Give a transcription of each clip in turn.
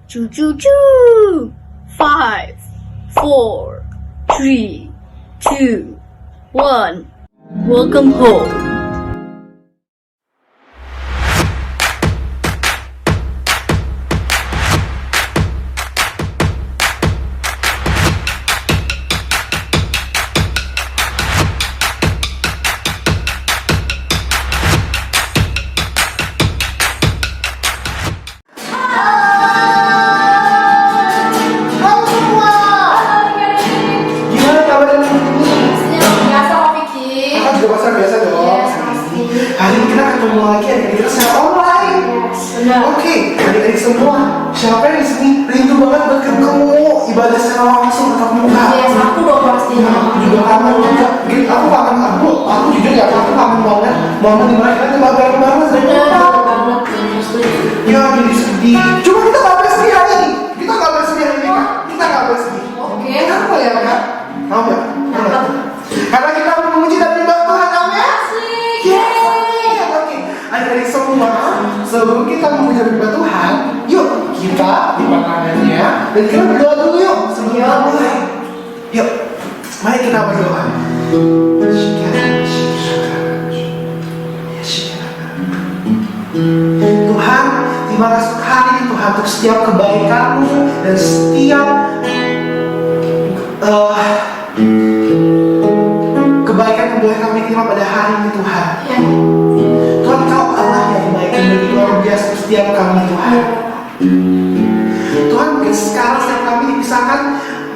Choo choo choo. 5, 4, 3, 2, 1. Welcome home. Lagi adik-adik secara online. Oke, adik-adik semua, siapa yang di sini rindu banget buat ketemu ibadah secara langsung tatap muka? Yes, aku dong pastinya. Aku juga kangen juga. Aku kangen aku jujur ya, aku kangen banget momen dimana kita coba bareng-bareng Bener banget, setuju. ya jadi sedih. Cuma kita nggak boleh sedih hari ini. Kita nggak boleh sedih hari ini kan? Kita nggak boleh sedih. Oke. Kenapa ya kan? Tahu nggak? Karena kita memuji dan menyembah Tuhan, amin. Asik. Yeay. Oke, adik-adik semua, sebelum kita memuji dan menyembah Tuhan, yuk kita lipat tangannya dan kita berdoa dulu yuk sebelum kita mulai. Yuk, mari kita berdoa. Tuhan, terima kasih untuk hari ini Tuhan, untuk setiap kebaikan-Mu dan setiap kebaikan yang boleh kami terima pada hari ini Tuhan. Ya. Tuhan, Kau Allah yang baik dan begitu luar biasa untuk setiap kami Tuhan. Tuhan, mungkin sekarang setiap kami dipisahkan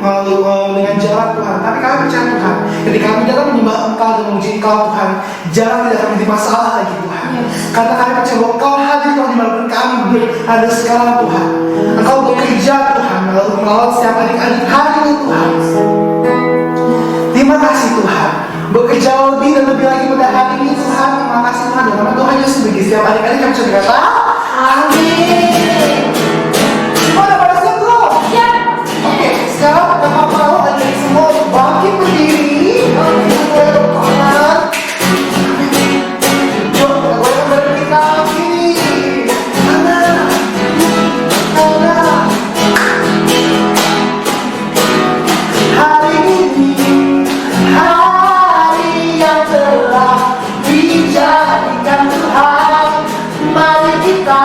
dengan jalan Tuhan, tapi kami percaya Tuhan, ketika kami datang menyembah Engkau dan memuji Engkau Tuhan, jalan tidak akan menjadi masalah lagi Tuhan. Karena kami percaya bahwa Engkau hadir Tuhan dimanapun kami berada sekarang Tuhan. Engkau bekerja Tuhan melalui setiap adik-adik hari ini Tuhan. Terima kasih Tuhan, bekerja lebih dan lebih lagi pada hari ini Tuhan. Terima kasih Tuhan, dalam nama Tuhan Yesus bagi setiap adik-adik yang bisa berkata amin. Gimana pada siap belum? Ya. Oke, sekarang Bapak mau adik-adik semua bangkit berdiri. Mulai bertangan. Yuk, kita goyang bareng kita begini. Kanan, kanan. Hari ini hari yang telah dijadikan Tuhan, mari kita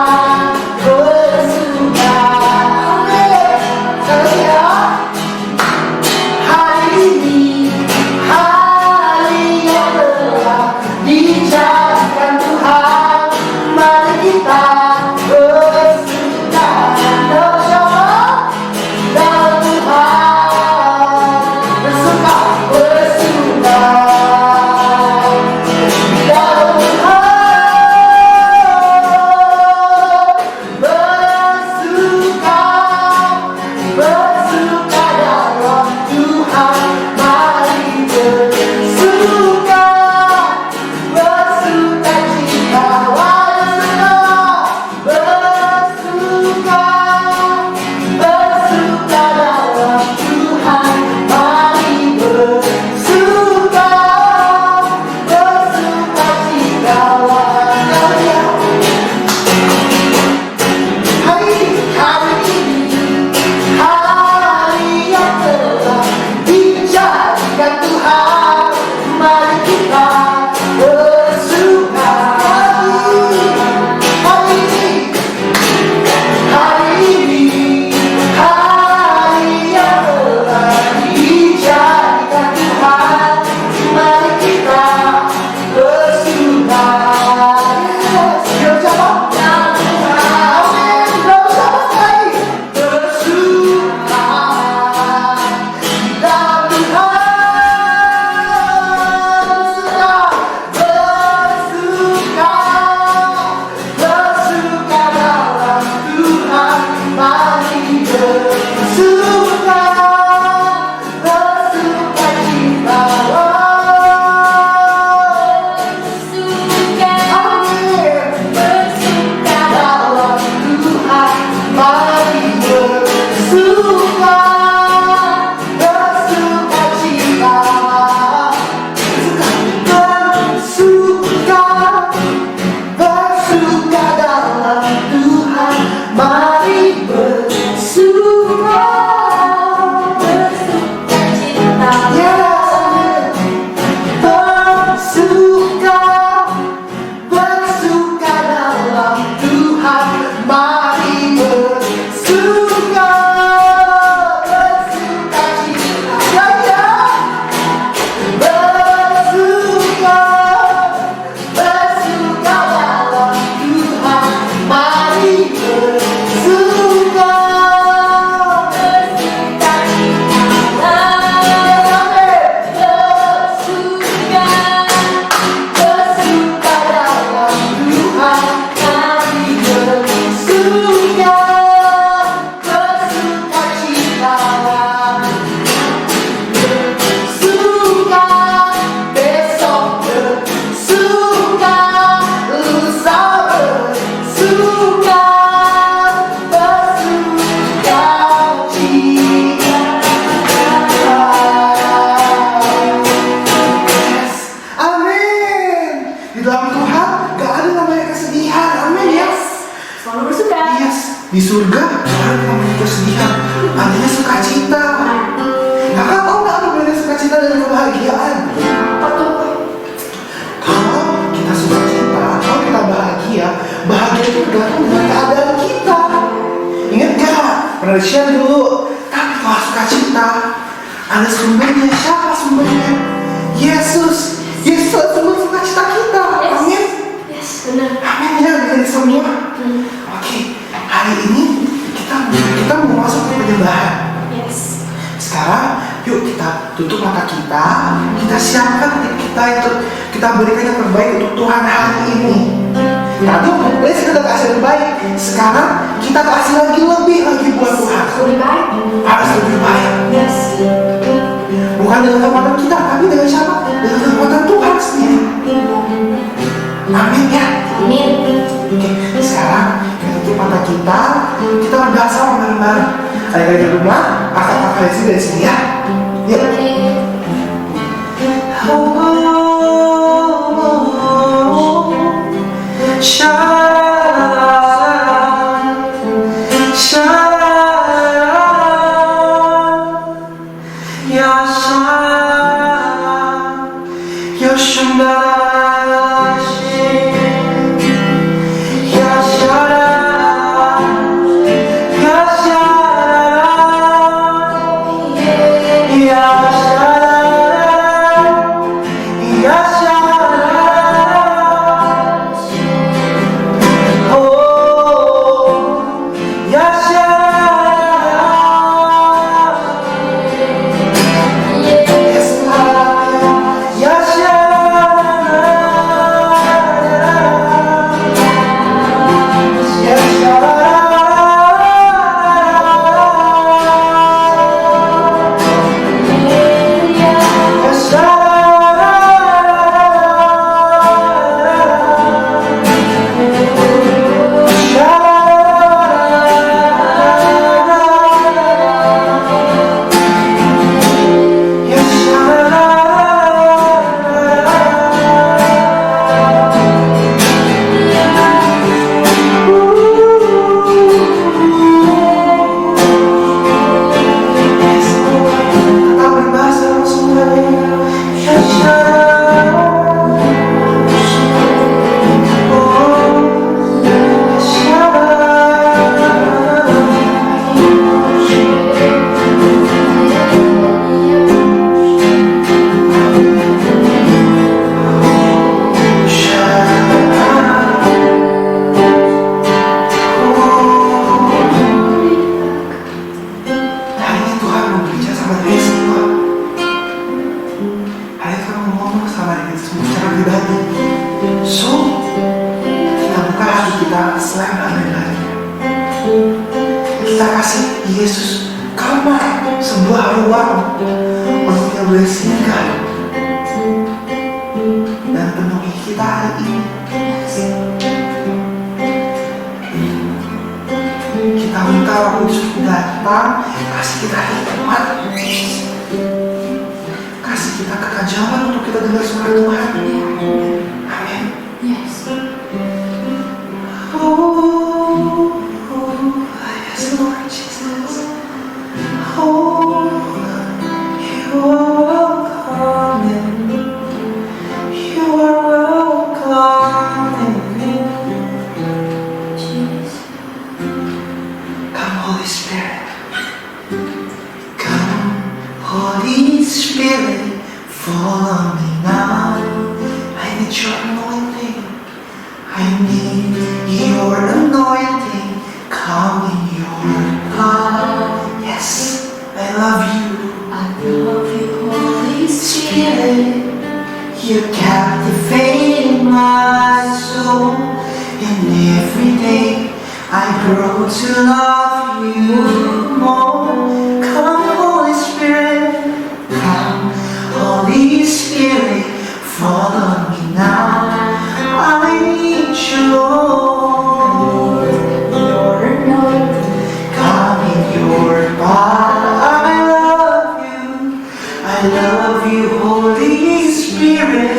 Di surga jangan kamu kesedihan, adanya sukacita. Kakak tahu nggak apa bedanya sukacita dan kebahagiaan? Apa tuh? Kalau kita sukacita, kalau kita bahagia, bahagia itu tergantung dengan keadaan kita. Ingat gak? Pernah share dulu. Tapi kalau sukacita, ada sumbernya. Siapa sumbernya? Yesus. Yesus sumber sukacita kita. Amin. Yes, benar. Amin ya dari semua. Oke, hari ini kita mau masuk ke penyembahan. Yes. Sekarang yuk kita tutup mata kita siapkan hati kita untuk kita berikan yang terbaik untuk Tuhan hari ini. Tadi waktu kita udah kasih yang terbaik, sekarang kita kasih lagi lebih lagi buat Tuhan. Lebih baik. Harus lebih baik. Yes. Bukan dengan kekuatan kita, tapi dengan siapa? Dengan kekuatan Tuhan sendiri. Amin ya. Amin. Oke, sekarang kita tutup mata kita berdoa sama bareng-bareng. Ayo di rumah, kakak-kakak dari sini ya. Yuk. Kita kasih Yesus kamar, sebuah ruang untuk kita boleh singgah dan penuhi kita hari ini. Kita minta Roh Kudus datang, kasih kita hikmat, kasih kita ketajaman untuk kita dengar suara Tuhan. Amin. Yes. Lord Jesus, oh, you are welcome in. You are welcome in. Come, Holy Spirit. Come, Holy Spirit, fall on me now. I need your anointing. I need your anointing. Come in your love. Yes, I love you. I love you, Holy Spirit. You captivate my soul, and every day I grow to love you more. Come, Holy Spirit. Come, Holy Spirit, fall on me now. I need you. I love you, Holy Spirit.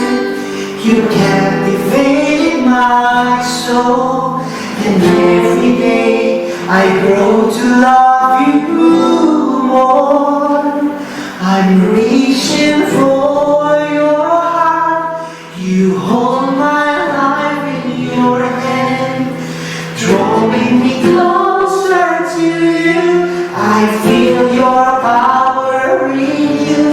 You captivate my soul, and every day I grow to love you more. I'm reaching for your heart. You hold my life in your hand, drawing me closer to you. I feel your power in you.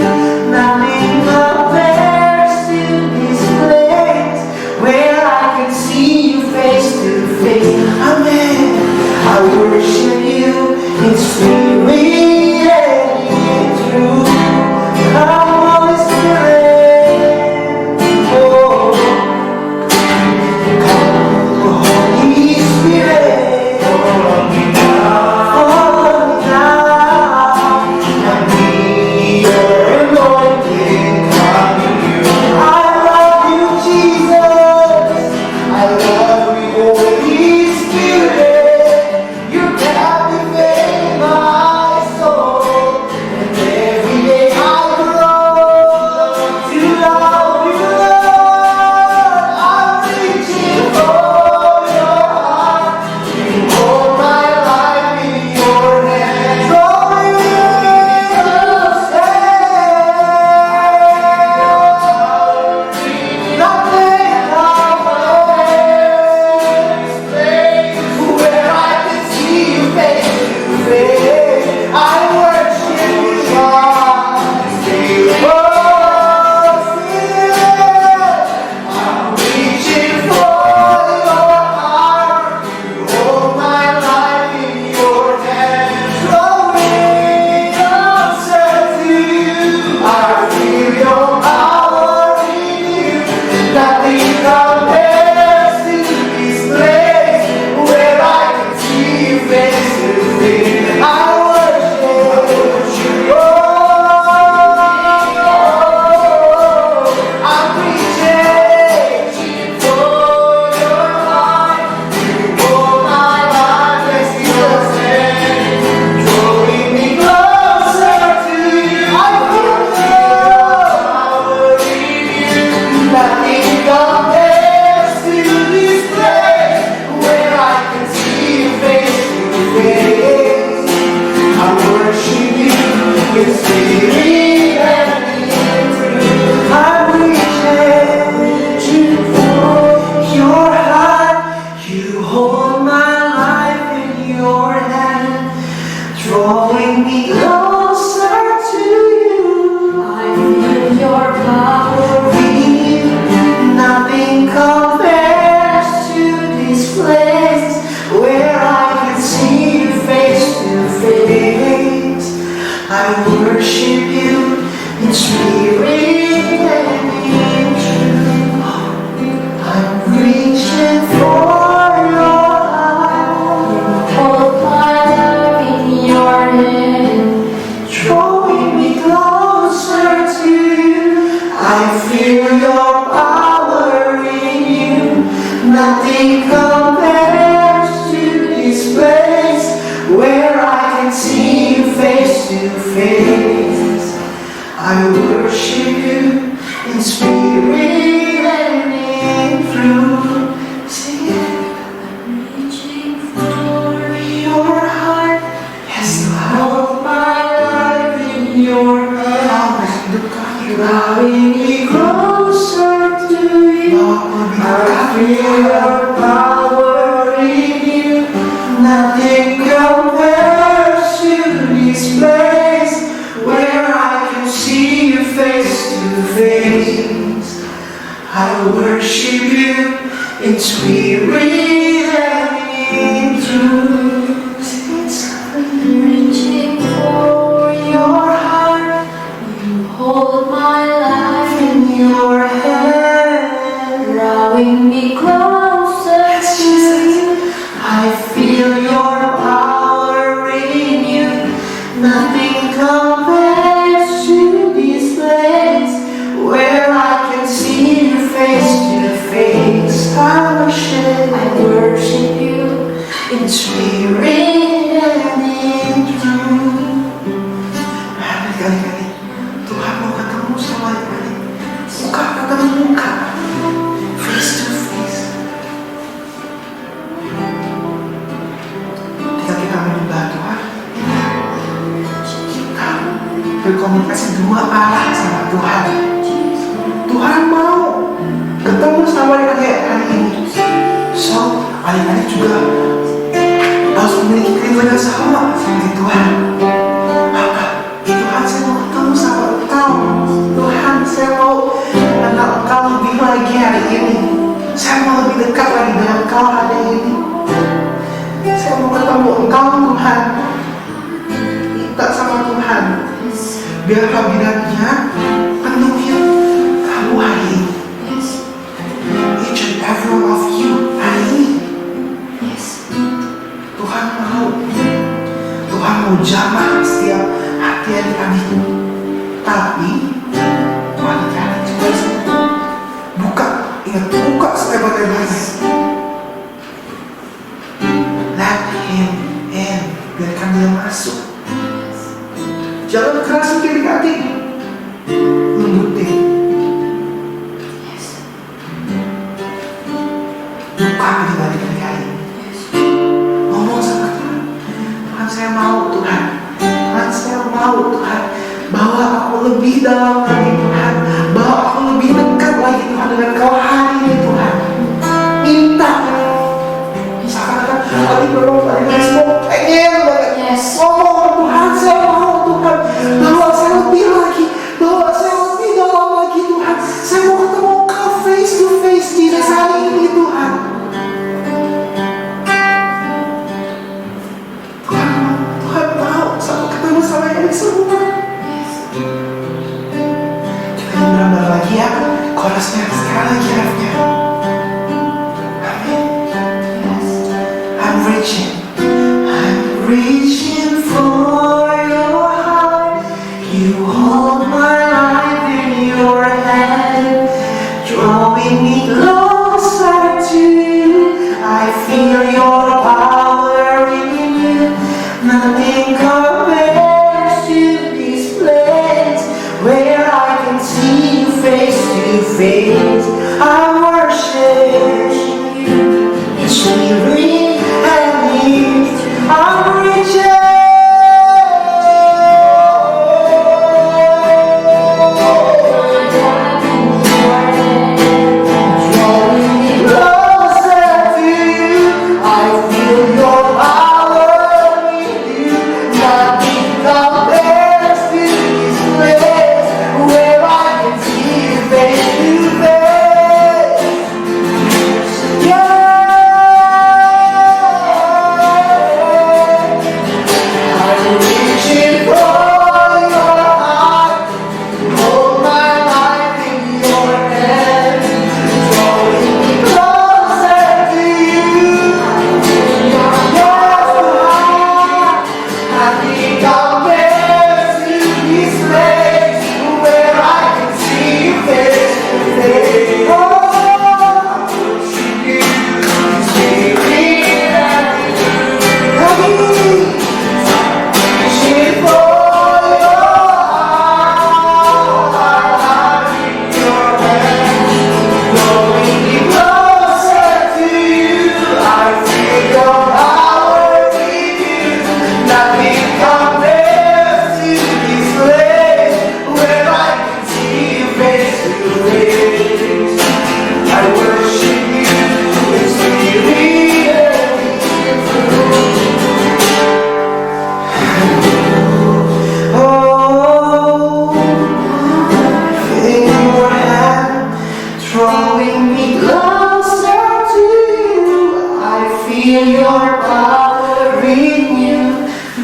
Nothing compares to this place where I can see you face to face. Amen. I worship you in spirit and in truth. Come, Holy Spirit. Oh, come, Holy Spirit. Follow me now. I need your anointing. Come here. I love you, Jesus. I love you, Holy Spirit. You captivate my soul, and every day I grow to love you, Lord. I'm reaching for your heart. You hold my life in your hands. Drawing me closer. Nothing compares where I can see you face to face. I worship you, God. Oh, Spirit, I'm reaching for your heart. You hold my life in your hands, drawing me closer to you. I feel your power in you. Nothing compares to this place where I can see you face to face. I worship you. Oh, I'm reaching for your heart. You hold my life, yes, Jesus, and drawing me closer to you. I feel your power in you. Nothing compares to this place where I can see you face to face. I worship you in spirit and in truth. I'm reaching for your heart. You hold my life in your hand, drawing me closer to you. I feel your power. Nothing compares to this place where I can see you face to face. I worship you in spirit and in truth. I'm reaching for your heart. Hold my life in your hand. Drawing me closer to you. I feel your power in you. Nothing compares to this place where I can see you face to face. I worship you in spirit and in truth. Sing it. Reaching for Your heart has held my life in your hand, drawing me closer to you. I feel your power in you. Nothing compares to this place where I can see you face to face. I worship you in spirit and in truth. reaching for Your heart you. Hold my life in your hand, drawing me closer to you. I feel your power in you. Nothing compares to this place where I can see you face to face. I worship you in spirit and in truth. Kali-kali Tuhan mau ketemu sama kali, muka ketemu muka, face to face. Ketika kita menyembah berkomunikasi dua arah sama Tuhan. Tuhan mau ketemu sama adik-adik hari ini. So, adik-adik juga harus memiliki keinginan yang sama seperti Tuhan. Maka, Tuhan, saya mau ketemu sama Engkau. Tuhan, saya mau mengenal Engkau lebih lagi hari ini. Saya mau lebih dekat lagi dengan Engkau hari ini. Saya mau ketemu Engkau, Tuhan. Minta sama Tuhan, biar kabinetnya penuhi kamu hari ini. Each and every one of you hari ini. Tuhan mau jamah setiap hati adik-adik. Tapi adik-adik juga buka, ingat, buka selebar-lebarnya. Let him in, biarkan dia masuk. Jangan keras adik-adik, lembutin. Buka adik-adik hari ini. Ngomong sama Tuhan. Tuhan, saya mau Tuhan. Tuhan, saya mau Tuhan. Bawa aku lebih dalam lagi Tuhan. Bawa aku lebih dekat lagi Tuhan dengan Kau hari ini Tuhan. Minta. Misalkan adik semua pengen banget. Ngomong Tuhan, saya mau Tuhan. Bawa saya lebih lagi. Bawa saya lebih dalam lagi Tuhan. Saya mau ketemu Kau face to face di hari ini Tuhan. Tuhan mau ketemu sama ini semua. Kita benar-benar lagi ya. Chorusnya sekali lagi refnya. Amin. I'm reaching for your heart. You hold my life in your hand, drawing me closer to you. I feel your power in you. Nothing compares to this place where I can see you face to face. I worship you, spirit and you. I'm reaching.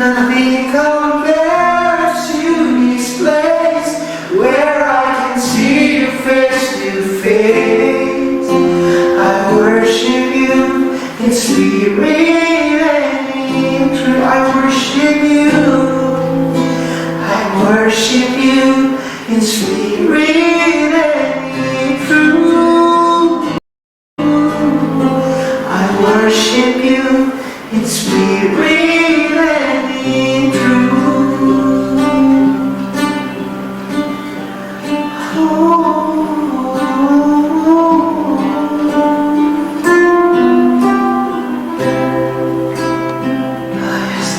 Nothing compares to this place where I can see you face to face. I worship you in spirit and in truth. I worship you. I worship you in spirit and in truth. I worship you in spirit. Yes,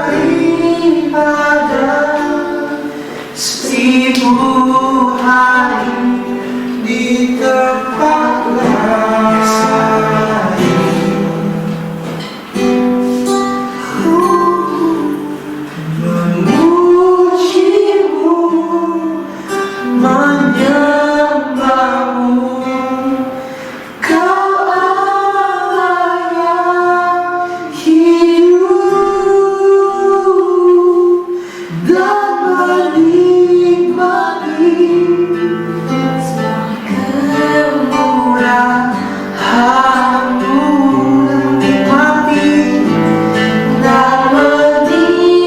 daripada seribu hari di tempat lain. Memujimu, menyembahmu, Kau Allah yang hidup dan menikmati kemurahan-Mu, menikmati dan menikmati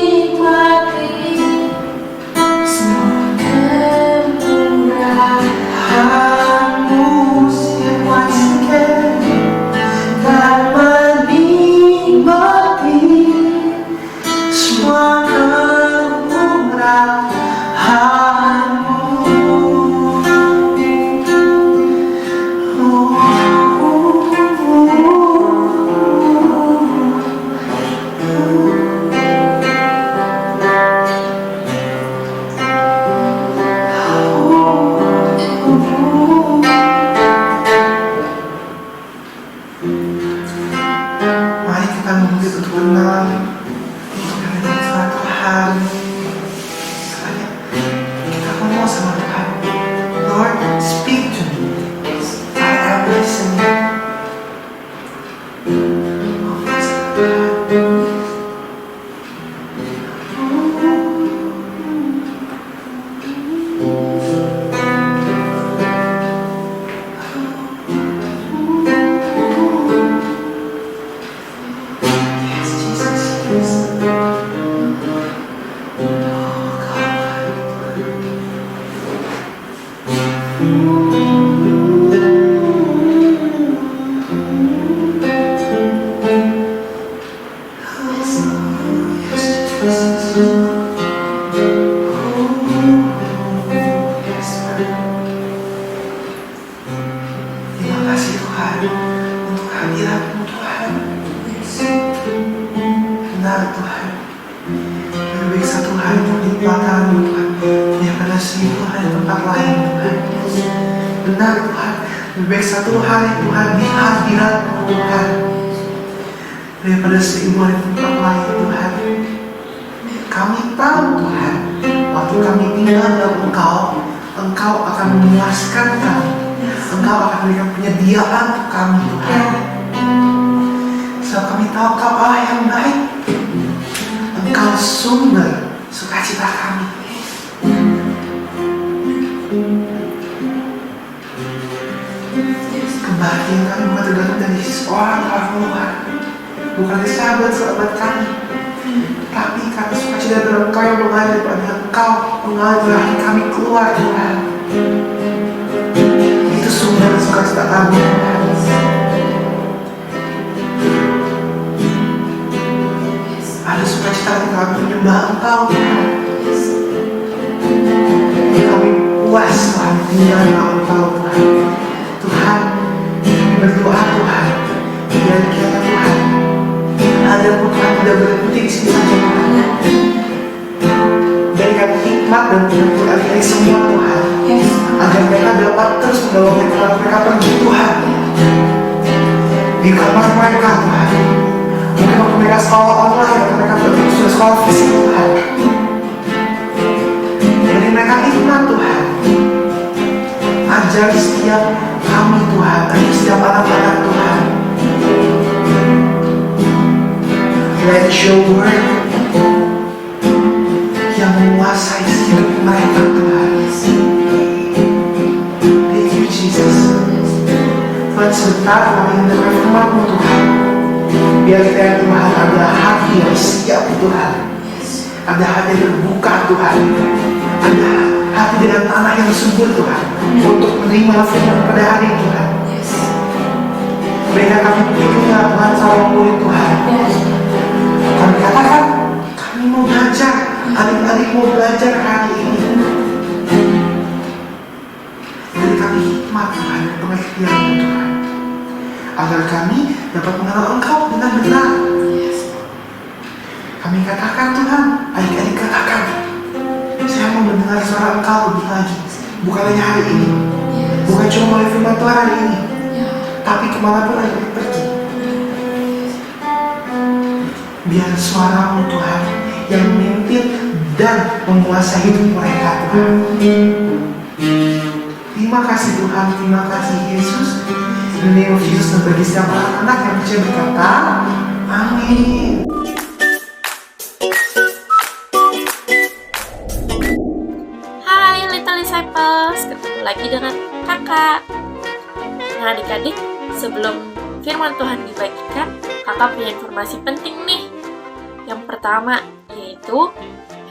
kemurahan-Mu, semua sekali dan menikmati semua Mari kita memuji Tuhan untuk hari Tuhan. Misalnya kita ngomong sama Tuhan, Lord, speak to me. I am listening. Ngomong sama Tuhan. Yes, Jesus, yes. Terima kasih Tuhan untuk hadirat-Mu Tuhan. Benar Tuhan, lebih baik satu hari kenikmatan-Mu Tuhan daripada 1000 hari tempat lain Tuhan. Benar Tuhan, lebih baik satu hari Tuhan di hadirat-Mu Tuhan daripada 1000 hari tempat lain Tuhan. Kami tahu Tuhan, waktu kami tinggal dalam Engkau akan memuaskan kami. Engkau akan memberikan penyediaan untuk kami Tuhan. Sebab kami tahu Engkau Allah yang baik. Engkau sumber sukacita kami. Kebahagiaan kami bukan tergantung dari orang luar, bukan dari sahabat-sahabat kami, tapi kami sukacita dalam Engkau yang mengalir pada Engkau mengalir hati kami keluar Tuhan. Itu sumber sukacita kami Tuhan. Ada sukacita hati kami menyembah Engkau Tuhan. Kami puas Tuhan tinggal dengan Engkau Tuhan. Tuhan, berdoa Tuhan, biar kiranya Tuhan hadirat-Mu Tuhan tidak berhenti di sini saja Tuhan. Berikan hikmat dan pengertian dari semua Tuhan, agar mereka dapat terus membawa mereka pergi Tuhan di kamar mereka Tuhan. Mungkin waktu mereka sekolah online atau mereka sudah sekolah fisik Tuhan, beri mereka hikmat Tuhan. Ajar setiap kami Tuhan, ajar setiap anak-anak Tuhan. Let your word yang menguasai hidup mereka Tuhan. Thank you Jesus. Tuhan serta kami mendengar firman-Mu Tuhan. Biar kita ya Tuhan ada hati yang siap Tuhan. Ada hati yang terbuka Tuhan. Ada hati dengan tanah yang subur Tuhan, untuk menerima firman pada hari ini Tuhan. Berikan kami petunjuk Tuhan seorang murid Tuhan. Kami katakan kami mau belajar, adik-adik mau belajar hari ini. Beri kami hikmat Tuhan dan pengertian Tuhan, agar kami dapat mengenal Engkau benar-benar. Kami Kami katakan Tuhan, adik-adik katakan, saya mau mendengar suara Engkau lebih lagi. Bukan hanya hari ini, bukan cuma melalui firman Tuhan hari ini, tapi kemanapun adik-adik pergi. Biar suara-Mu Tuhan yang memimpin dan menguasai hidup mereka Tuhan. Terima kasih Tuhan, terima kasih Yesus. In the name of Jesus, dan bagi setiap anak yang percaya berkata, amin. Hai Little Disciples, ketemu lagi dengan kakak. Nah adik-adik, sebelum firman Tuhan dibagikan, kakak punya informasi penting nih. Yang pertama, yaitu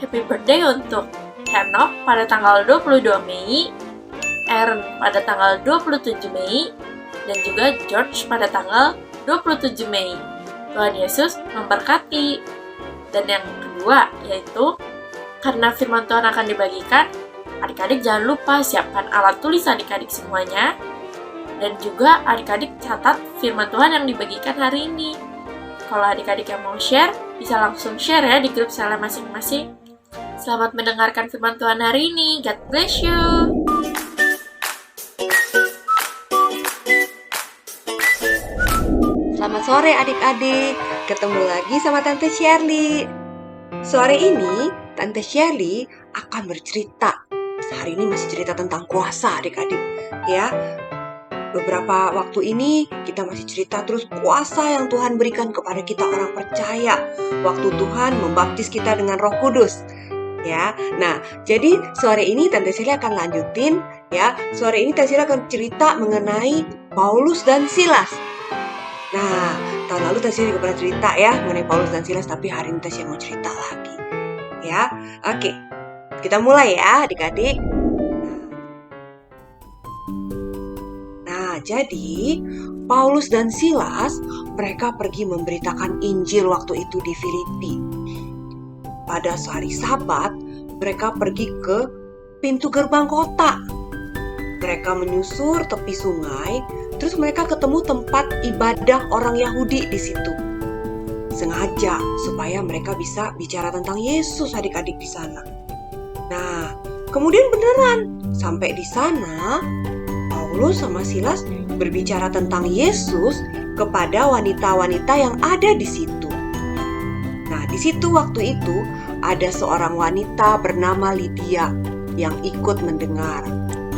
happy birthday untuk Henok pada tanggal 22 Mei, Aaron pada tanggal 27 Mei, dan juga George pada tanggal 27 Mei. Tuhan Yesus memberkati. Dan yang kedua, yaitu karena firman Tuhan akan dibagikan, adik-adik jangan lupa siapkan alat tulis adik-adik semuanya. Dan juga adik-adik catat firman Tuhan yang dibagikan hari ini. Kalau adik-adik yang mau share, bisa langsung share ya di grup sela masing-masing. Selamat mendengarkan firman Tuhan hari ini. God bless you. Selamat sore adik-adik, ketemu lagi sama Tante Shirley. Sore ini, Tante Shirley akan bercerita. Hari ini masih cerita tentang kuasa adik-adik, ya. Beberapa waktu ini kita masih cerita terus kuasa yang Tuhan berikan kepada kita orang percaya. Waktu Tuhan membaptis kita dengan Roh Kudus, ya. Nah, jadi sore ini Tante Shirley akan lanjutin, ya. Sore ini Tante Shirley akan cerita mengenai Paulus dan Silas. Nah, tahun lalu Tante Shirley juga pernah cerita ya mengenai Paulus dan Silas, tapi hari ini Tante Shirley mau cerita lagi. Ya, oke. Kita mulai ya adik-adik. Nah, jadi Paulus dan Silas mereka pergi memberitakan Injil waktu itu di Filipi. Pada hari Sabat, mereka pergi ke pintu gerbang kota. Mereka menyusur tepi sungai. Terus mereka ketemu tempat ibadah orang Yahudi di situ. Sengaja supaya mereka bisa bicara tentang Yesus adik-adik di sana. Nah, kemudian beneran sampai di sana, Paulus sama Silas berbicara tentang Yesus kepada wanita-wanita yang ada di situ. Nah, di situ waktu itu ada seorang wanita bernama Lydia yang ikut mendengar.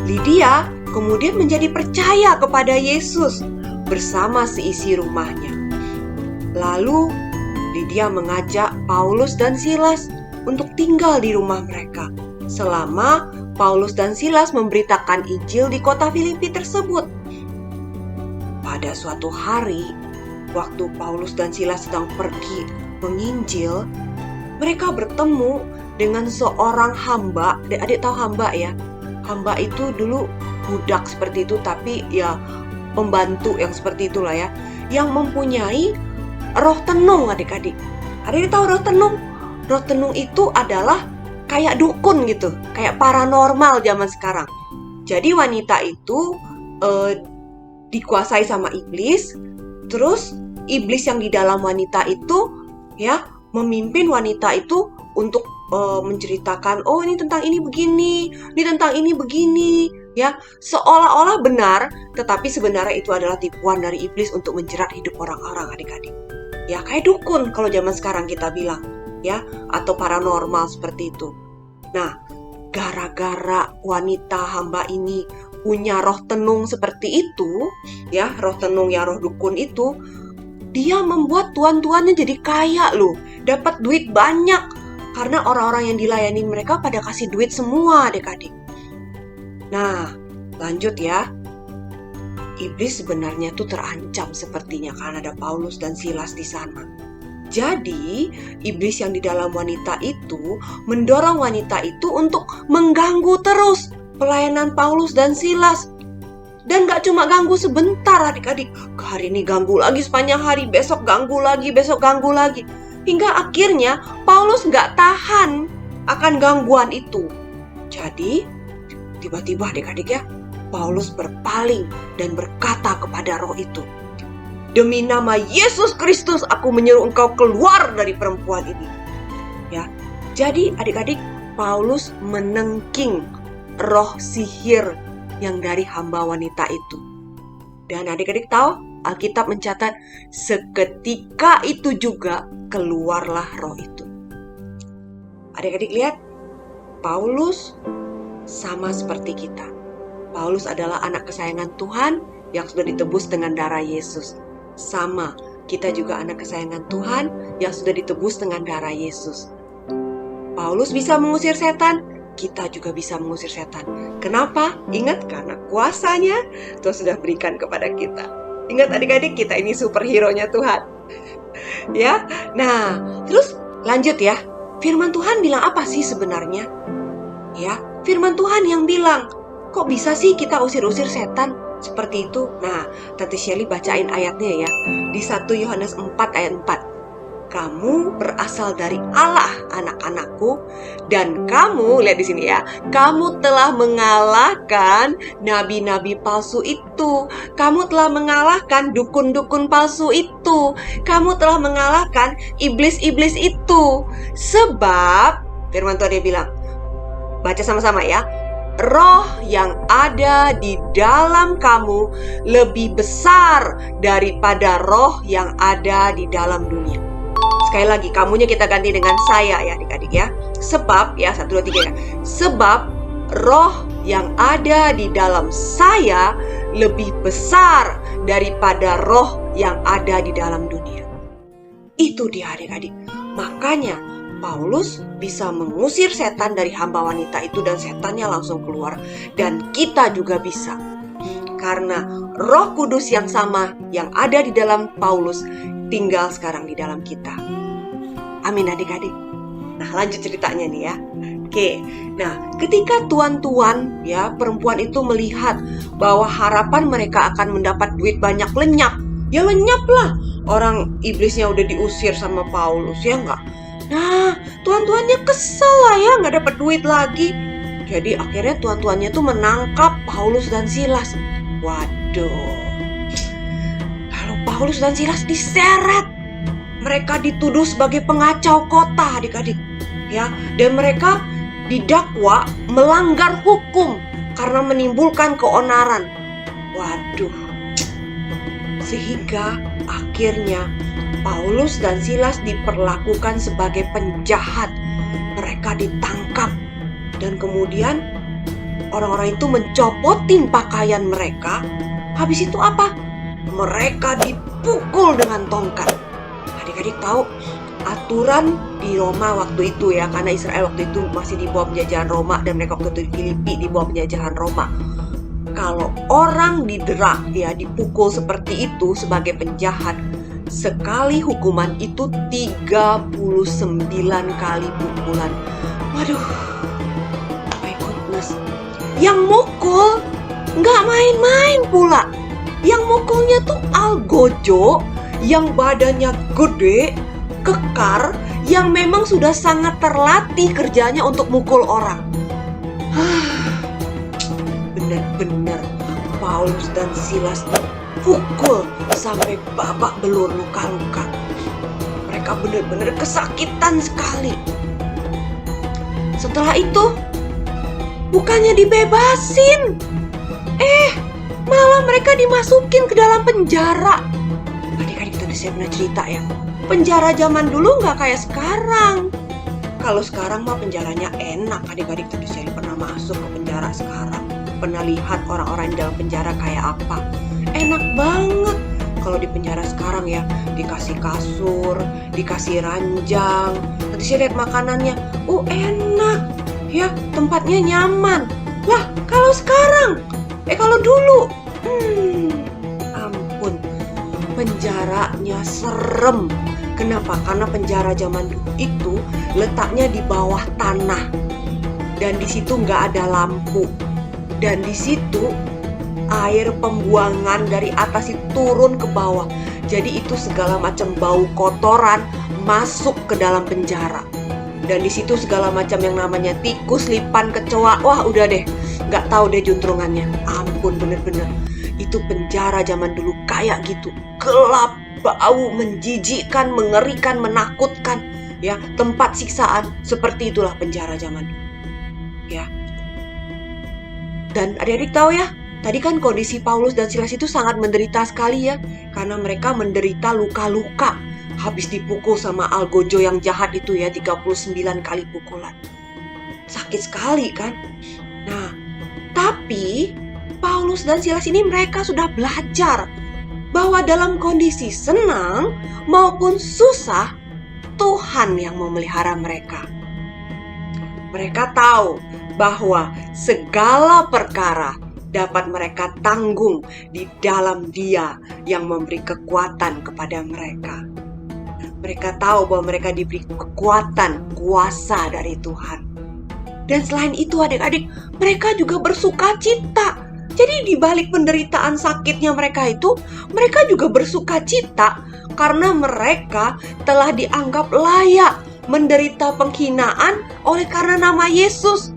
Lydia kemudian menjadi percaya kepada Yesus bersama seisi rumahnya. Lalu Lydia mengajak Paulus dan Silas untuk tinggal di rumah mereka selama Paulus dan Silas memberitakan Injil di kota Filipi tersebut. Pada suatu hari, waktu Paulus dan Silas sedang pergi menginjil, mereka bertemu dengan seorang hamba. Adik tahu hamba ya? Hamba itu dulu budak seperti itu, tapi ya pembantu yang seperti itulah ya, yang mempunyai roh tenung adik-adik. Adik tahu roh tenung? Roh tenung itu adalah kayak dukun gitu, kayak paranormal zaman sekarang. Jadi wanita itu dikuasai sama iblis, terus iblis yang di dalam wanita itu ya memimpin wanita itu untuk menceritakan, oh ini tentang ini begini, ini tentang ini begini, ya seolah-olah benar, tetapi sebenarnya itu adalah tipuan dari iblis untuk menjerat hidup orang-orang adik-adik. Ya kayak dukun kalau zaman sekarang kita bilang, ya atau paranormal seperti itu. Nah, gara-gara wanita hamba ini punya roh tenung seperti itu, ya roh tenung ya roh dukun itu, dia membuat tuan-tuannya jadi kaya loh, dapat duit banyak. Karena orang-orang yang dilayani mereka pada kasih duit semua adik-adik. Nah, lanjut ya. Iblis sebenarnya tuh terancam sepertinya karena ada Paulus dan Silas di sana. Jadi, iblis yang di dalam wanita itu mendorong wanita itu untuk mengganggu terus pelayanan Paulus dan Silas. Dan gak cuma ganggu sebentar adik-adik. Hari ini ganggu lagi sepanjang hari, besok ganggu lagi, besok ganggu lagi. Hingga akhirnya Paulus gak tahan akan gangguan itu. Jadi tiba-tiba adik-adik ya, Paulus berpaling dan berkata kepada roh itu, "Demi nama Yesus Kristus aku menyuruh engkau keluar dari perempuan ini." Ya. Jadi adik-adik, Paulus menengking roh sihir yang dari hamba wanita itu. Dan adik-adik tahu, Alkitab mencatat seketika itu juga keluarlah roh itu. Adik-adik lihat, Paulus sama seperti kita. Paulus adalah anak kesayangan Tuhan yang sudah ditebus dengan darah Yesus. Sama, kita juga anak kesayangan Tuhan yang sudah ditebus dengan darah Yesus. Paulus bisa mengusir setan, kita juga bisa mengusir setan. Kenapa? Ingat, karena kuasanya Tuhan sudah berikan kepada kita. Ingat adik-adik, kita ini superhero-nya Tuhan. Ya, nah, terus lanjut ya. Firman Tuhan bilang apa sih sebenarnya? Ya, firman Tuhan yang bilang, kok bisa sih kita usir-usir setan seperti itu? Nah, Tante Shelly bacain ayatnya ya. Di 1 Yohanes 4 ayat 4. Kamu berasal dari Allah, anak-anakku, dan kamu, lihat di sini ya, kamu telah mengalahkan nabi-nabi palsu itu. Kamu telah mengalahkan dukun-dukun palsu itu. Kamu telah mengalahkan iblis-iblis itu. Sebab, firman Tuhan dia bilang, baca sama-sama ya, roh yang ada di dalam kamu lebih besar daripada roh yang ada di dalam dunia. Sekali lagi, kamunya kita ganti dengan saya ya adik-adik ya. Sebab, ya 1, 2, 3 ya. Sebab roh yang ada di dalam saya lebih besar daripada roh yang ada di dalam dunia. Itu dia adik-adik. Makanya Paulus bisa mengusir setan dari hamba wanita itu dan setannya langsung keluar. Dan kita juga bisa. Karena Roh Kudus yang sama yang ada di dalam Paulus tinggal sekarang di dalam kita. Amin adik-adik. Nah, lanjut ceritanya nih ya. Oke. Nah, ketika tuan-tuan ya perempuan itu melihat bahwa harapan mereka akan mendapat duit banyak lenyap. Ya lenyap lah. Orang iblisnya udah diusir sama Paulus, ya enggak? Nah, tuan-tuannya kesel lah ya, nggak dapat duit lagi. Jadi akhirnya tuan-tuannya tuh menangkap Paulus dan Silas. Waduh. Lalu Paulus dan Silas diseret. Mereka dituduh sebagai pengacau kota, adik-adik. Ya, dan mereka didakwa melanggar hukum karena menimbulkan keonaran. Waduh. Sehingga akhirnya Paulus dan Silas diperlakukan sebagai penjahat. Mereka ditangkap dan kemudian orang-orang itu mencopotin pakaian mereka. Habis itu apa? Mereka dipukul dengan tongkat. Adik-adik tahu aturan di Roma waktu itu ya, karena Israel waktu itu masih di bawah penjajahan Roma dan mereka waktu itu di Filipi di bawah penjajahan Roma. Kalau orang didera ya, dipukul seperti itu sebagai penjahat, sekali hukuman itu 39 kali pukulan. Waduh, my goodness. Yang mukul nggak main-main pula. Yang mukulnya tuh algojo, yang badannya gede, kekar, yang memang sudah sangat terlatih kerjanya untuk mukul orang. Benar-benar Paulus dan Silas dipukul sampai babak belur, luka-luka. Mereka benar-benar kesakitan sekali. Setelah itu bukannya dibebasin, malah mereka dimasukin ke dalam penjara. Adik-adik tadi saya pernah cerita ya, penjara zaman dulu nggak kayak sekarang. Kalau sekarang mah penjaranya enak. Adik-adik tadi saya pernah masuk ke penjara sekarang, pernah lihat orang-orang di dalam penjara kayak apa. Enak banget. Kalau di penjara sekarang ya, dikasih kasur, dikasih ranjang. Nanti saya lihat makanannya, enak. Ya, tempatnya nyaman. Lah, kalau sekarang, kalau dulu, ampun, penjaranya serem. Kenapa? Karena penjara zaman dulu itu letaknya di bawah tanah. Dan di situ nggak ada lampu. Dan di situ air pembuangan dari atas itu turun ke bawah. Jadi itu segala macam bau kotoran masuk ke dalam penjara. Dan di situ segala macam yang namanya tikus, lipan, kecoa. Wah udah deh, nggak tahu deh juntrungannya. Ampun, bener-bener. Itu penjara zaman dulu kayak gitu. Gelap, bau, menjijikkan, mengerikan, menakutkan. ya, tempat siksaan. Seperti itulah penjara zaman dulu, ya. Dan adik-adik tahu ya, tadi kan kondisi Paulus dan Silas itu sangat menderita sekali ya, karena mereka menderita luka-luka habis dipukul sama algojo yang jahat itu ya, 39 kali pukulan. Sakit sekali kan? Nah, tapi Paulus dan Silas ini mereka sudah belajar bahwa dalam kondisi senang maupun susah, Tuhan yang memelihara mereka. Mereka tahu bahwa segala perkara dapat mereka tanggung di dalam Dia yang memberi kekuatan kepada mereka. Mereka tahu bahwa mereka diberi kekuatan, kuasa dari Tuhan. Dan selain itu adik-adik, mereka juga bersuka cita. Jadi di balik penderitaan sakitnya mereka itu, mereka juga bersuka cita karena mereka telah dianggap layak menderita penghinaan oleh karena nama Yesus.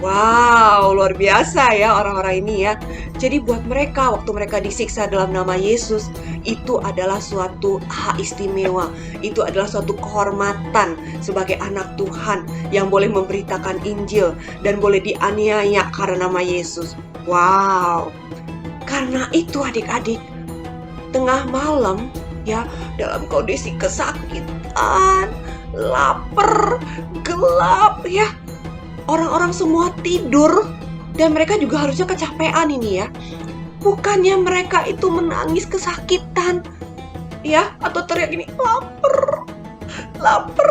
Wow, luar biasa ya orang-orang ini ya. Jadi buat mereka, waktu mereka disiksa dalam nama Yesus, itu adalah suatu hak istimewa. Itu adalah suatu kehormatan sebagai anak Tuhan yang boleh memberitakan Injil dan boleh dianiaya karena nama Yesus. Wow. Karena itu adik-adik, tengah malam ya, dalam kondisi kesakitan, lapar, gelap ya, orang-orang semua tidur dan mereka juga harusnya kecapean ini ya. Bukannya mereka itu menangis kesakitan ya, atau teriak gini, lapar, lapar.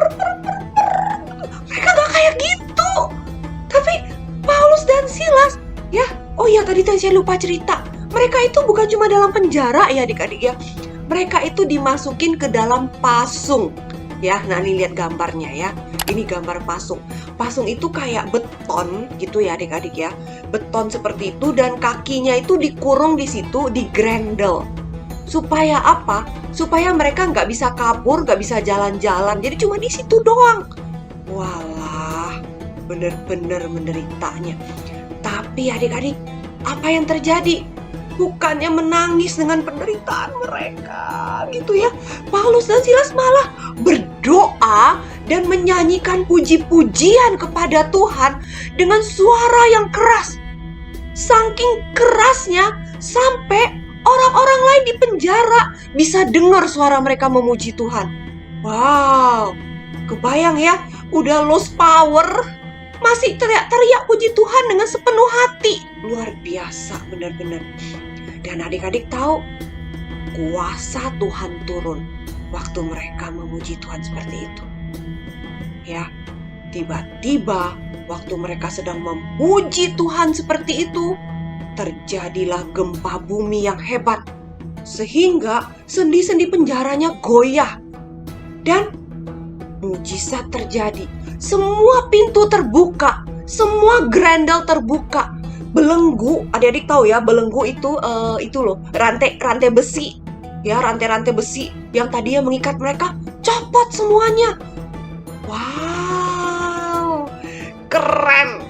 Mereka gak kayak gitu. Tapi Paulus dan Silas ya, oh iya tadi saya lupa cerita. Mereka itu bukan cuma dalam penjara ya adik-adik ya. Mereka itu dimasukin ke dalam pasung ya. Nah ini lihat gambarnya ya. Ini gambar pasung. Pasung itu kayak beton gitu ya adik-adik ya. Beton seperti itu dan kakinya itu dikurung di situ, digrendel. Supaya apa? Supaya mereka nggak bisa kabur, nggak bisa jalan-jalan. Jadi cuma di situ doang. Walah, bener-bener menderitanya. Tapi adik-adik, apa yang terjadi? Bukannya menangis dengan penderitaan mereka gitu ya. Paulus dan Silas malah berdoa dan menyanyikan puji-pujian kepada Tuhan dengan suara yang keras. Saking kerasnya sampai orang-orang lain di penjara bisa dengar suara mereka memuji Tuhan. Wow, kebayang ya, udah lost power, masih teriak-teriak puji Tuhan dengan sepenuh hati. Luar biasa benar-benar. Dan adik-adik tahu, kuasa Tuhan turun waktu mereka memuji Tuhan seperti itu. Ya, tiba-tiba waktu mereka sedang memuji Tuhan seperti itu, terjadilah gempa bumi yang hebat. Sehingga sendi-sendi penjaranya goyah. Dan mujizat terjadi. Semua pintu terbuka, semua grendel terbuka. Belenggu, adik-adik tahu ya, belenggu itu loh, rantai besi. Ya, rantai-rantai besi yang tadinya mengikat mereka, copot semuanya. Wow, keren.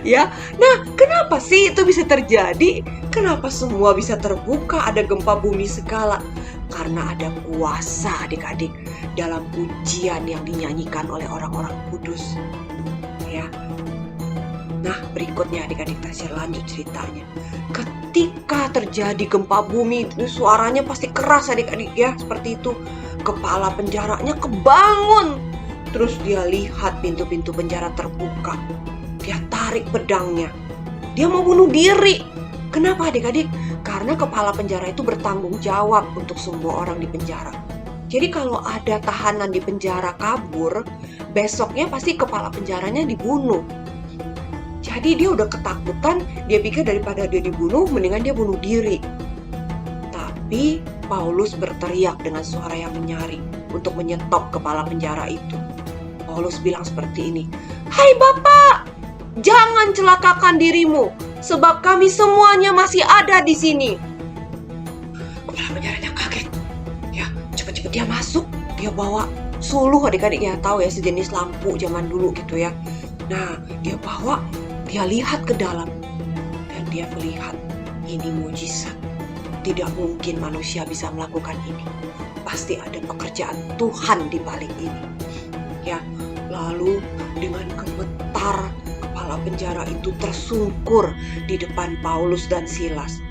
Ya, nah kenapa sih itu bisa terjadi? Kenapa semua bisa terbuka, ada gempa bumi segala? Karena ada kuasa adik-adik dalam pujian yang dinyanyikan oleh orang-orang kudus. Ya. Nah, berikutnya adik-adik Tasya lanjut ceritanya. Ketika terjadi gempa bumi, suaranya pasti keras adik-adik ya, seperti itu. Kepala penjaranya kebangun. Terus dia lihat pintu-pintu penjara terbuka. Dia tarik pedangnya. Dia mau bunuh diri. Kenapa adik-adik? Karena kepala penjara itu bertanggung jawab untuk semua orang di penjara. Jadi kalau ada tahanan di penjara kabur, besoknya pasti kepala penjaranya dibunuh. Jadi dia udah ketakutan, dia pikir daripada dia dibunuh, mendingan dia bunuh diri. Tapi Paulus berteriak dengan suara yang menyaring untuk menyetop kepala penjara itu. Paulus bilang seperti ini, "Hai Bapak, jangan celakakan dirimu, sebab kami semuanya masih ada di sini." Kepala penjaranya kaget. Ya, cepet-cepet dia masuk, dia bawa suluh adik-adik ya, tahu ya sejenis lampu zaman dulu gitu ya. Nah, dia bawa, dia lihat ke dalam dan dia melihat ini mujizat. Tidak mungkin manusia bisa melakukan ini. pasti ada pekerjaan Tuhan di balik ini. Ya, lalu dengan gemetar kepala penjara itu tersungkur di depan Paulus dan Silas.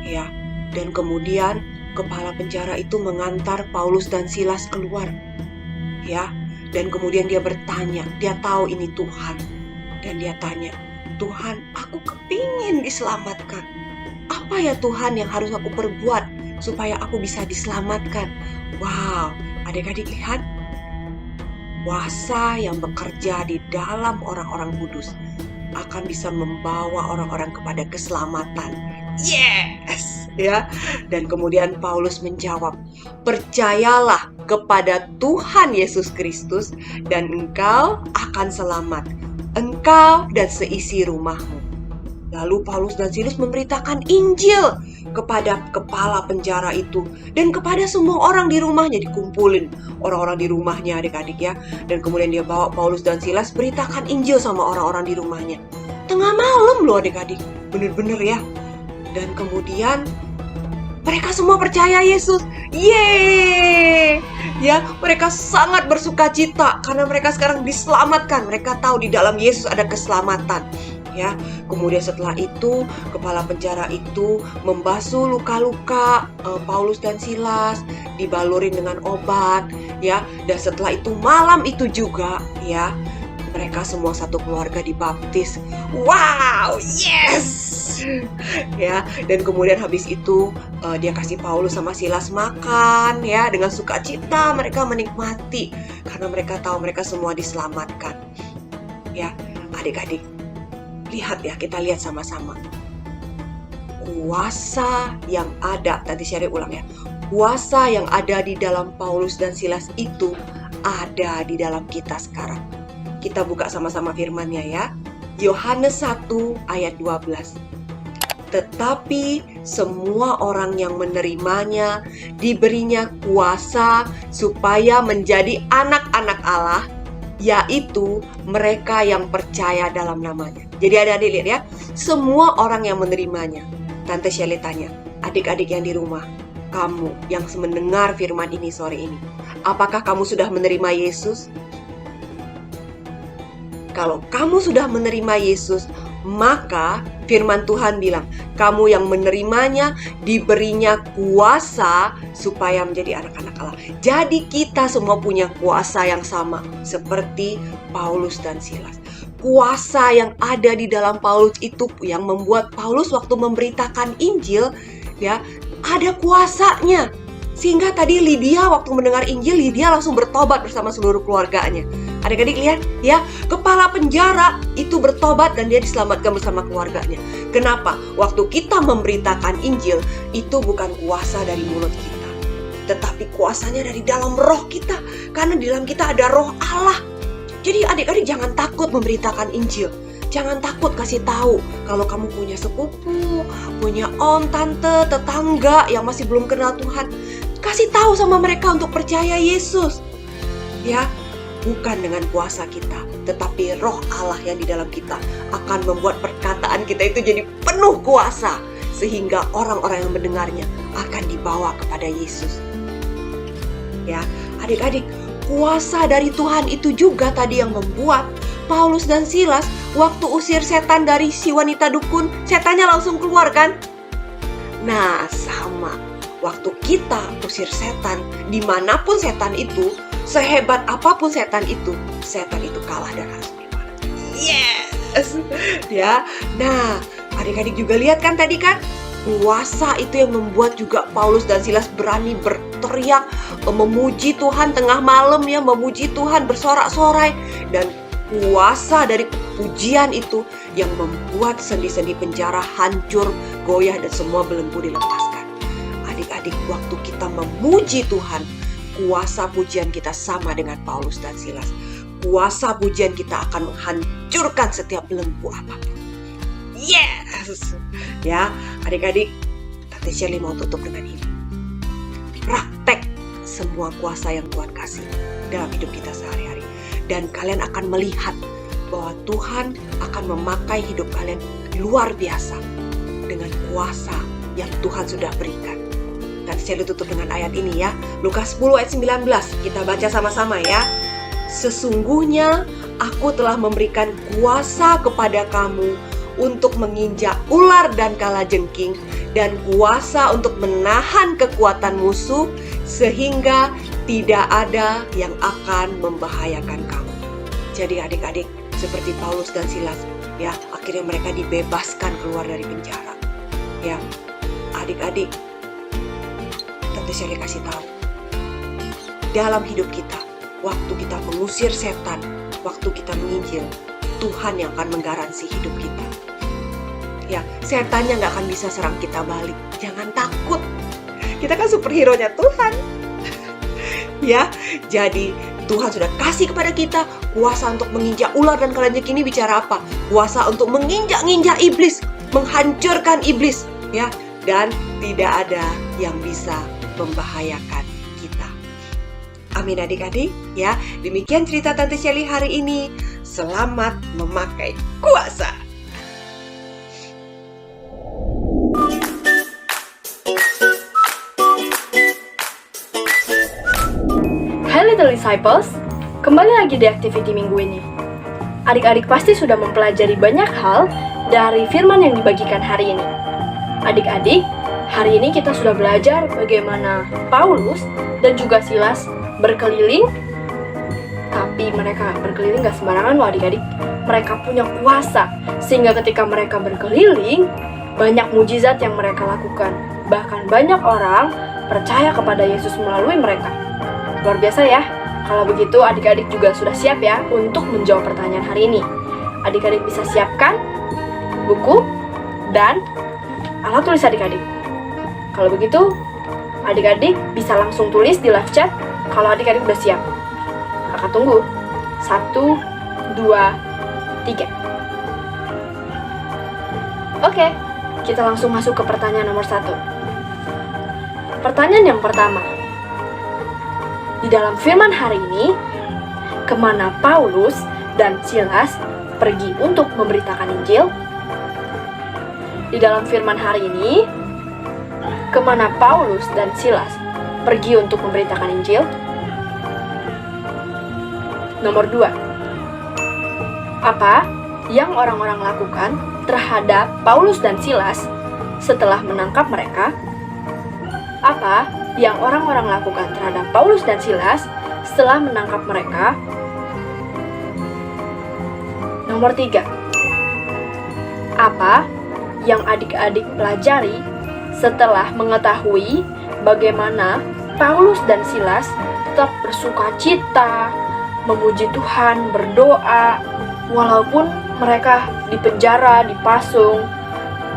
Ya, dan kemudian kepala penjara itu mengantar Paulus dan Silas keluar. Ya, dan kemudian dia bertanya, dia tahu ini Tuhan. Dan dia tanya, Tuhan, aku kepingin diselamatkan. Apa ya Tuhan yang harus aku perbuat supaya aku bisa diselamatkan? Wow, adik-adik lihat. Kuasa yang bekerja di dalam orang-orang kudus akan bisa membawa orang-orang kepada keselamatan. Yes! Ya. Dan kemudian Paulus menjawab, percayalah kepada Tuhan Yesus Kristus dan engkau akan selamat, engkau dan seisi rumahmu. Lalu Paulus dan Silas memberitakan Injil kepada kepala penjara itu dan kepada semua orang di rumahnya. Dikumpulin orang-orang di rumahnya, adik-adik ya. Dan kemudian dia bawa Paulus dan Silas beritakan Injil sama orang-orang di rumahnya. Tengah malam loh adik-adik, bener-bener ya. Dan kemudian mereka semua percaya Yesus. Yeay! Ya, mereka sangat bersukacita karena mereka sekarang diselamatkan. Mereka tahu di dalam Yesus ada keselamatan. Ya, kemudian setelah itu kepala penjara itu membasuh luka-luka Paulus dan Silas, dibalurin dengan obat, ya. Dan setelah itu malam itu juga, ya, mereka semua satu keluarga dibaptis. Wow, yes! Ya, dan kemudian habis itu dia kasih Paulus sama Silas makan, ya, dengan sukacita mereka menikmati karena mereka tahu mereka semua diselamatkan. Ya, adik-adik, lihat ya, kita lihat sama-sama. Kuasa yang ada, tadi share ulang ya. Kuasa yang ada di dalam Paulus dan Silas itu ada di dalam kita sekarang. Kita buka sama-sama firman-Nya ya. Yohanes 1 ayat 12. Tetapi semua orang yang menerimanya diberinya kuasa supaya menjadi anak-anak Allah, yaitu mereka yang percaya dalam namanya. Jadi adik-adik lihat ya, semua orang yang menerimanya. Tante Shelley tanya, adik-adik yang di rumah, kamu yang mendengar firman ini sore ini, apakah kamu sudah menerima Yesus? Kalau kamu sudah menerima Yesus, maka firman Tuhan bilang, kamu yang menerimanya diberinya kuasa supaya menjadi anak-anak Allah. Jadi kita semua punya kuasa yang sama seperti Paulus dan Silas. Kuasa yang ada di dalam Paulus itu yang membuat Paulus waktu memberitakan Injil, ya, ada kuasanya. Sehingga tadi Lydia waktu mendengar Injil, Lydia langsung bertobat bersama seluruh keluarganya. Adik-adik lihat ya, kepala penjara itu bertobat dan dia diselamatkan bersama keluarganya. Kenapa? Waktu kita memberitakan Injil, itu bukan kuasa dari mulut kita, tetapi kuasanya dari dalam roh kita. Karena di dalam kita ada roh Allah. Jadi adik-adik jangan takut memberitakan Injil. Jangan takut kasih tahu kalau kamu punya sepupu, punya om, tante, tetangga yang masih belum kenal Tuhan. Kasih tahu sama mereka untuk percaya Yesus. Ya, bukan dengan kuasa kita, tetapi roh Allah yang di dalam kita akan membuat perkataan kita itu jadi penuh kuasa. Sehingga orang-orang yang mendengarnya akan dibawa kepada Yesus. Ya, adik-adik, kuasa dari Tuhan itu juga tadi yang membuat Paulus dan Silas waktu usir setan dari si wanita dukun, setannya langsung keluar kan? Nah, sama. Waktu kita usir setan, dimanapun setan itu, sehebat apapun setan itu kalah dan harus dimana. Yes! Ya, nah, adik-adik juga lihat kan tadi kan? Kuasa itu yang membuat juga Paulus dan Silas berani berteriak, memuji Tuhan tengah malam ya, memuji Tuhan bersorak-sorai. Dan kuasa dari pujian itu yang membuat sendi-sendi penjara hancur, goyah dan semua belenggu dilepaskan. Adik-adik, waktu kita memuji Tuhan, kuasa pujian kita sama dengan Paulus dan Silas. Kuasa pujian kita akan menghancurkan setiap belenggu apapun. Yes! Ya, adik-adik, Tante Shelley mau tutup dengan ini. Praktek semua kuasa yang Tuhan kasih dalam hidup kita sehari-hari. Dan kalian akan melihat bahwa Tuhan akan memakai hidup kalian luar biasa dengan kuasa yang Tuhan sudah berikan. Tante Shelly tutup dengan ayat ini ya. Lukas 10 ayat 19. Kita baca sama-sama ya. Sesungguhnya aku telah memberikan kuasa kepada kamu untuk menginjak ular dan kalajengking, dan kuasa untuk menahan kekuatan musuh, sehingga tidak ada yang akan membahayakan kamu. Jadi adik-adik, seperti Paulus dan Silas, ya, akhirnya mereka dibebaskan keluar dari penjara. Ya, adik-adik, Tante Shelly kasih tahu, dalam hidup kita, waktu kita mengusir setan, waktu kita menginjil, Tuhan yang akan menggaransi hidup kita. Ya, setannya nggak akan bisa serang kita balik. Jangan takut. Kita kan superhero-nya Tuhan. Ya, jadi Tuhan sudah kasih kepada kita kuasa untuk menginjak ular dan kalajengking. Ini bicara apa? Kuasa untuk menginjak-injak iblis, menghancurkan iblis, ya, dan tidak ada yang bisa membahayakan kita. Amin adik-adik, ya. Demikian cerita Tante Shelly hari ini. Selamat memakai kuasa. Hai Little Disciples, kembali lagi di activity minggu ini. Adik-adik pasti sudah mempelajari banyak hal dari firman yang dibagikan hari ini. Adik-adik, hari ini kita sudah belajar bagaimana Paulus dan juga Silas berkeliling. Tapi mereka berkeliling gak sembarangan loh adik-adik. Mereka punya kuasa, sehingga ketika mereka berkeliling, banyak mujizat yang mereka lakukan. Bahkan banyak orang percaya kepada Yesus melalui mereka. Luar biasa ya. Kalau begitu adik-adik juga sudah siap ya untuk menjawab pertanyaan hari ini. Adik-adik bisa siapkan buku dan alat tulis adik-adik. Kalau begitu adik-adik bisa langsung tulis di live chat kalau adik-adik udah siap. Kakak tunggu. 1, 2, 3. Oke, kita langsung masuk ke pertanyaan nomor 1. Pertanyaan yang pertama. Di dalam firman hari ini, kemana Paulus dan Silas pergi untuk memberitakan Injil? Di dalam firman hari ini, kemana Paulus dan Silas pergi untuk memberitakan Injil? Nomor 2. Apa yang orang-orang lakukan terhadap Paulus dan Silas setelah menangkap mereka? Apa yang orang-orang lakukan terhadap Paulus dan Silas setelah menangkap mereka? Nomor 3. Apa yang adik-adik pelajari setelah mengetahui bagaimana Paulus dan Silas tetap bersukacita, memuji Tuhan, berdoa, walaupun mereka dipenjara, dipasung.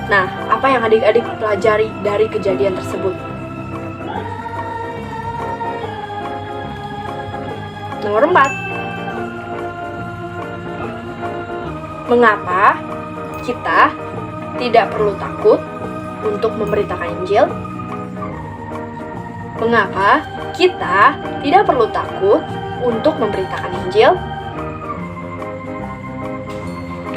Nah, apa yang adik-adik pelajari dari kejadian tersebut? Nomor 4. Mengapa kita tidak perlu takut untuk memberitakan Injil? Mengapa kita tidak perlu takut untuk memberitakan Injil?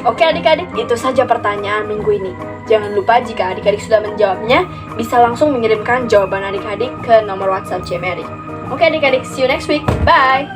Oke adik-adik, itu saja pertanyaan minggu ini. Jangan lupa jika adik-adik sudah menjawabnya, bisa langsung mengirimkan jawaban adik-adik ke nomor WhatsApp Cmary. Oke adik-adik, see you next week. Bye!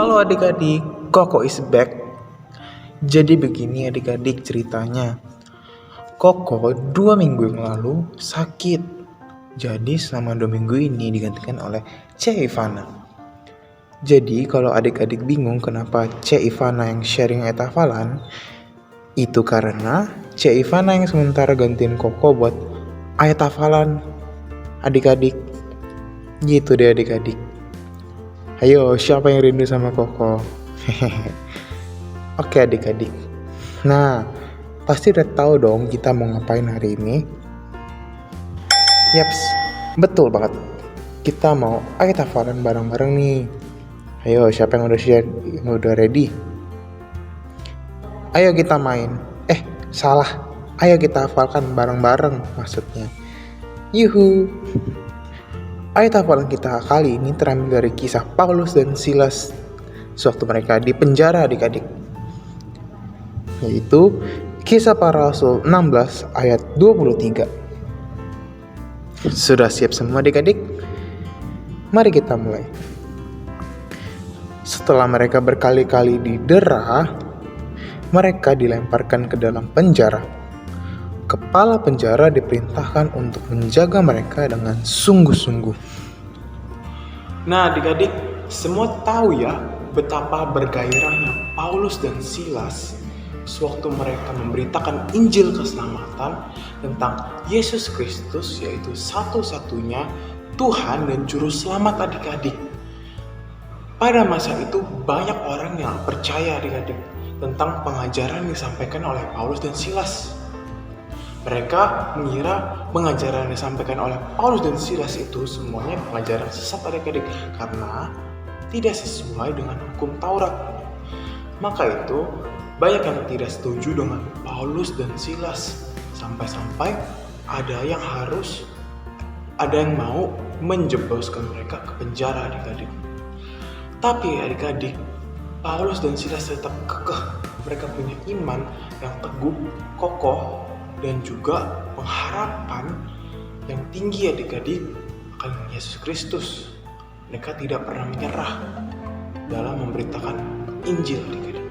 Halo adik-adik, Koko is back. Jadi begini adik-adik ceritanya. Koko 2 minggu yang lalu sakit. Jadi selama 2 minggu ini digantikan oleh C. Ivana. Jadi kalau adik-adik bingung kenapa C. Ivana yang sharing ayat hafalan, itu karena C. Ivana yang sementara gantiin Koko buat ayat hafalan adik-adik. Gitu deh adik-adik. Ayo, siapa yang rindu sama Koko? Oke adik-adik. Nah, pasti udah tahu dong kita mau ngapain hari ini. Yaps, betul banget. Kita mau ayat hafalan bareng-bareng nih. Ayo, siapa yang udah ready? Ayo kita main. Salah. Ayo kita hafalkan bareng-bareng maksudnya. Yuhu. Ayat hafalan kita kali ini terambil dari kisah Paulus dan Silas sewaktu mereka di penjara adik-adik. Yaitu Kisah Para Rasul 16 ayat 23. Sudah siap semua adik-adik? Mari kita mulai. Setelah mereka berkali-kali didera, mereka dilemparkan ke dalam penjara. Kepala penjara diperintahkan untuk menjaga mereka dengan sungguh-sungguh. Nah adik-adik, semua tahu ya betapa bergairahnya Paulus dan Silas sewaktu mereka memberitakan Injil keselamatan tentang Yesus Kristus, yaitu satu-satunya Tuhan dan Juru Selamat adik-adik. Pada masa itu banyak orang yang percaya adik-adik tentang pengajaran yang disampaikan oleh Paulus dan Silas. Mereka mengira pengajaran yang disampaikan oleh Paulus dan Silas itu semuanya pengajaran sesat adik-adik karena tidak sesuai dengan hukum Taurat. Maka itu banyak yang tidak setuju dengan Paulus dan Silas, sampai-sampai ada yang mau menjebloskan mereka ke penjara adik-adik. Tapi adik-adik, Paulus dan Silas tetap kekeh. Mereka punya iman yang teguh, kokoh, dan juga pengharapan yang tinggi adik-adik akan Yesus Kristus. Mereka tidak pernah menyerah dalam memberitakan Injil adik-adik.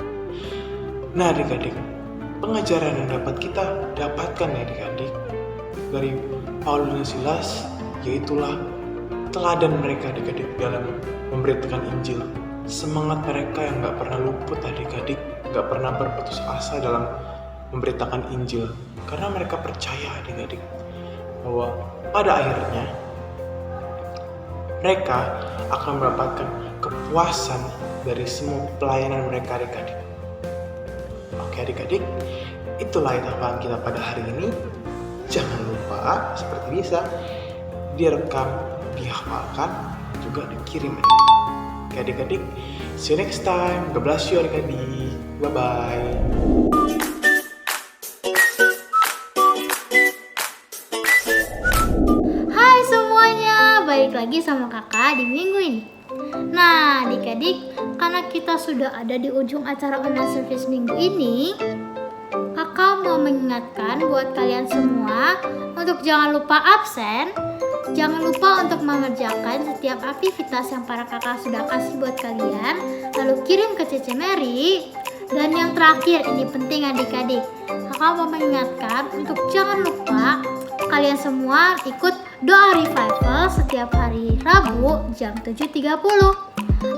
Nah adik-adik, pengajaran yang dapat kita dapatkan adik-adik dari Paulus dan Silas, yaitulah teladan mereka adik-adik dalam memberitakan Injil. Semangat mereka yang gak pernah luput adik-adik, gak pernah berputus asa dalam memberitakan Injil. Karena mereka percaya adik-adik bahwa pada akhirnya mereka akan mendapatkan kepuasan dari semua pelayanan mereka adik-adik. Oke adik-adik, itulah ayat hafalan kita pada hari ini. Jangan lupa seperti biasa direkam, dihafalkan, juga dikirim adik-adik. Oke adik-adik, see you next time. God bless you adik-adik. Bye-bye. Balik lagi sama kakak di minggu ini. Nah adik-adik, karena kita sudah ada di ujung acara online service minggu ini, kakak mau mengingatkan buat kalian semua untuk jangan lupa absen. Jangan lupa untuk mengerjakan setiap aktivitas yang para kakak sudah kasih buat kalian, lalu kirim ke Cece Mary. Dan yang terakhir, ini penting adik-adik, kakak mau mengingatkan untuk jangan lupa kalian semua ikut doa revival setiap hari Rabu jam 7.30.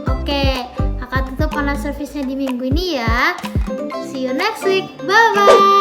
Oke, kakak tutup online service-nya di minggu ini ya. See you next week. Bye-bye.